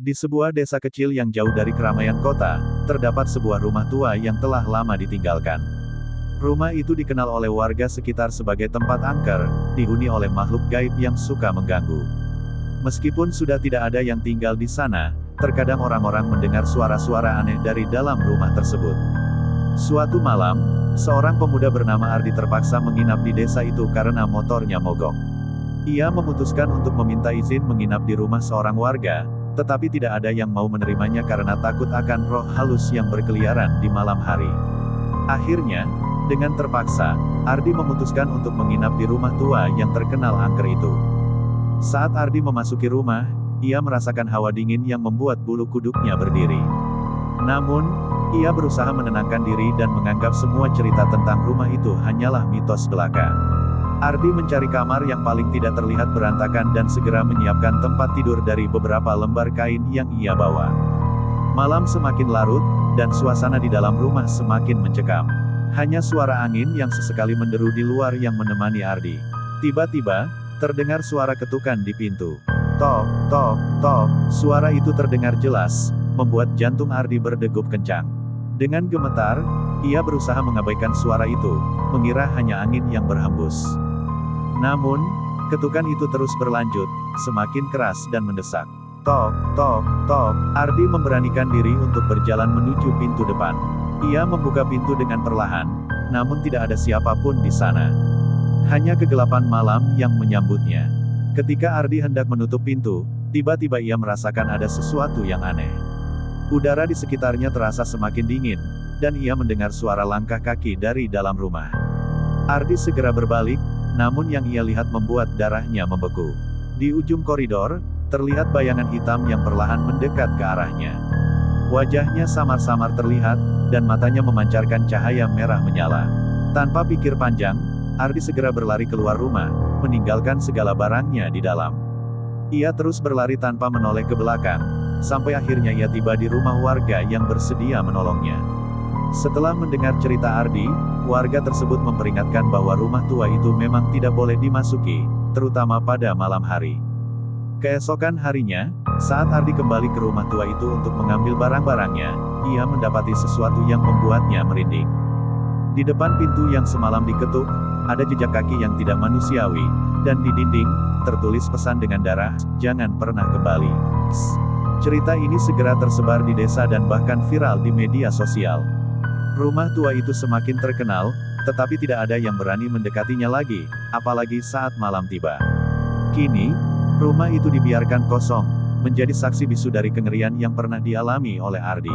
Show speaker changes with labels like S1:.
S1: Di sebuah desa kecil yang jauh dari keramaian kota, terdapat sebuah rumah tua yang telah lama ditinggalkan. Rumah itu dikenal oleh warga sekitar sebagai tempat angker, dihuni oleh makhluk gaib yang suka mengganggu. Meskipun sudah tidak ada yang tinggal di sana, terkadang orang-orang mendengar suara-suara aneh dari dalam rumah tersebut. Suatu malam, seorang pemuda bernama Ardi terpaksa menginap di desa itu karena motornya mogok. Ia memutuskan untuk meminta izin menginap di rumah seorang warga, tetapi tidak ada yang mau menerimanya karena takut akan roh halus yang berkeliaran di malam hari. Akhirnya, dengan terpaksa, Ardi memutuskan untuk menginap di rumah tua yang terkenal angker itu. Saat Ardi memasuki rumah, ia merasakan hawa dingin yang membuat bulu kuduknya berdiri. Namun, ia berusaha menenangkan diri dan menganggap semua cerita tentang rumah itu hanyalah mitos belaka. Ardi mencari kamar yang paling tidak terlihat berantakan dan segera menyiapkan tempat tidur dari beberapa lembar kain yang ia bawa. Malam semakin larut, dan suasana di dalam rumah semakin mencekam. Hanya suara angin yang sesekali menderu di luar yang menemani Ardi. Tiba-tiba, terdengar suara ketukan di pintu. Tok, tok, tok, suara itu terdengar jelas, membuat jantung Ardi berdegup kencang. Dengan gemetar, ia berusaha mengabaikan suara itu, mengira hanya angin yang berhembus. Namun, ketukan itu terus berlanjut, semakin keras dan mendesak. Tok, tok, tok, Ardi memberanikan diri untuk berjalan menuju pintu depan. Ia membuka pintu dengan perlahan, namun tidak ada siapapun di sana. Hanya kegelapan malam yang menyambutnya. Ketika Ardi hendak menutup pintu, tiba-tiba ia merasakan ada sesuatu yang aneh. Udara di sekitarnya terasa semakin dingin, dan ia mendengar suara langkah kaki dari dalam rumah. Ardi segera berbalik, namun yang ia lihat membuat darahnya membeku. Di ujung koridor, terlihat bayangan hitam yang perlahan mendekat ke arahnya. Wajahnya samar-samar terlihat, dan matanya memancarkan cahaya merah menyala. Tanpa pikir panjang, Ardi segera berlari keluar rumah, meninggalkan segala barangnya di dalam. Ia terus berlari tanpa menoleh ke belakang, sampai akhirnya ia tiba di rumah warga yang bersedia menolongnya. Setelah mendengar cerita Ardi, warga tersebut memperingatkan bahwa rumah tua itu memang tidak boleh dimasuki, terutama pada malam hari. Keesokan harinya, saat Ardi kembali ke rumah tua itu untuk mengambil barang-barangnya, ia mendapati sesuatu yang membuatnya merinding. Di depan pintu yang semalam diketuk, ada jejak kaki yang tidak manusiawi, dan di dinding, tertulis pesan dengan darah, "Jangan pernah kembali." Cerita ini segera tersebar di desa dan bahkan viral di media sosial. Rumah tua itu semakin terkenal, tetapi tidak ada yang berani mendekatinya lagi, apalagi saat malam tiba. Kini, rumah itu dibiarkan kosong, menjadi saksi bisu dari kengerian yang pernah dialami oleh Ardi.